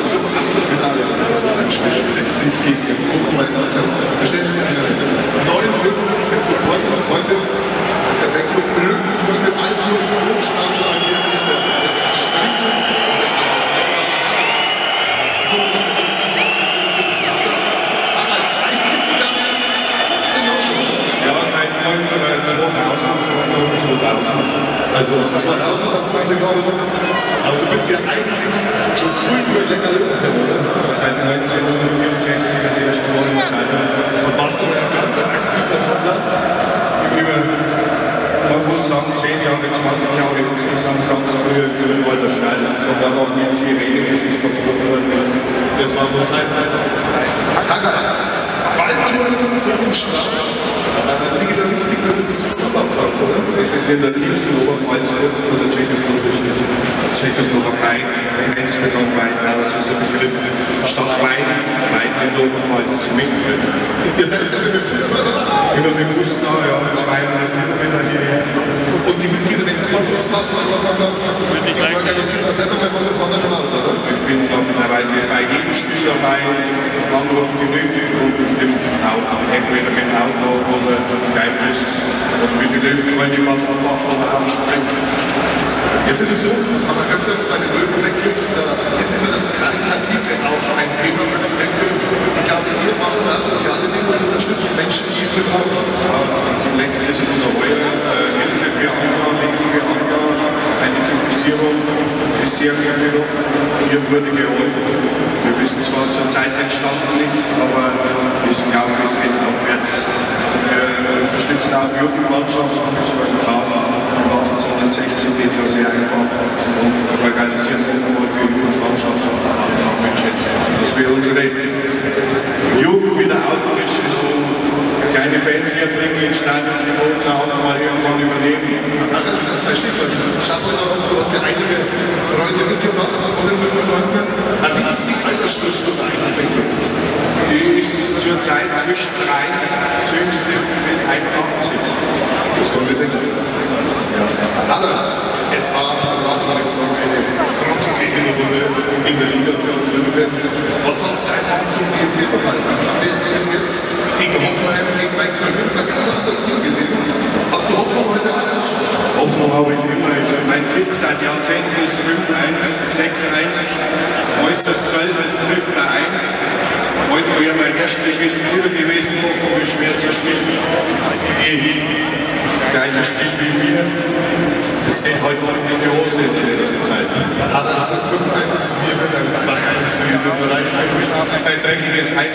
zum Achtelfinale. Das ist ein Spiel 60 gegen den Obermeister. Da steht 9 Rücken im Vorsatz heute. Der Wettkampf Rücken von dem Althof Hochstraße an hier ist der Strecke. Also 2000 ist am 15 glaube ich. Aber du bist ja eigentlich schon früh für lecker Löwen-Fan, oder? Seit 1964 das erste Mal im Schneider. Und warst du ja ganz aktiver Trommler? Man muss sagen, 10 Jahre, 20 Jahre insgesamt ganz früh in Walter Schneider. So war noch nie Sirene, das ist verboten worden. Das war so Zeit. Haggas, Waldturm und Strauß. Dann liegt es wichtig, das ist Oberpfalz, oder? Das ist in der tiefsten Oberpfalz, kurz vor der Tschechoslowakei, Grenzbeton Weinhaus, das ist ein Begriff, Stadt Wein in der Oberpfalz mitten. Ihr seid ja mit dem Fußball, oder? Immer mit dem Bus da, ja, 200 Kilometer hierher. Und die Mitglieder, wenn du Bus machst oder was anderes, organisieren das selber, wenn man so vorne im Auto, oder? Ich bin normalerweise bei jedem Spiel dabei, anrufen genügt und entweder mit dem Auto oder kein Bus. Und mit den Löwen wollen die Mann auch von der Abspringen. Jetzt ist es so, das haben wir öfters bei den Löwen-Fanclubs, da ist immer das Karitative auch ein Thema für den Fanclub. Ich glaube, ihr macht soziale Dinge und unterstützt Menschen, die ihr brauchen. Letztes unser Heuer, Hilfe für Anker, wichtige Anker, eine Typisierung ist sehr gerne noch. Hier wurde geholfen. Wir wissen zwar zur Zeit entstanden nicht, aber ich glaube, es geht aufwärts. Wir unterstützen auch Jugendmannschaften, das war ein Tag 1816 Meter sehr einfach und organisieren Aufbau für Jugendmannschaften nach München, dass wir unsere Jugend wieder auffrischen und kleine Fans hier bringen in Stein und die Boden auch noch mal irgendwann übernehmen. Ach, das ist mein Stichwort. Schaffen wir auch, du hast ja einige Freunde mitgebracht von den Freunden. Also wie ist die Altersstruktur eigentlich? Die ist zurzeit zwischen 3, jüngste bis 81. Das kommt jetzt endlich. Allerdings, es war, man kann ich sagen, eine grottige Runde in der Liga für uns Löwen. Was sonst einfach zum DFB-Pokal? Wir ist jetzt gegen Hoffenheim, gegen Mainz 05, ein ganz anderes Team gesehen. Hast du Hoffnung heute Abend? Hoffnung habe ich immer. Mein Kind seit Jahrzehnten ist 5-1, 6-1. Äußerst selten trifft er ein. Heute wäre mein Erstligist früher gewesen, Hoffnung ist schwer zu spielen. Kleiner Stich wie mir. Das geht heute noch in die Hose in der letzten Zeit. Harald sagt 5-1, wir werden ein 2-1 für die Bürgerei. Ein dreckiges 1.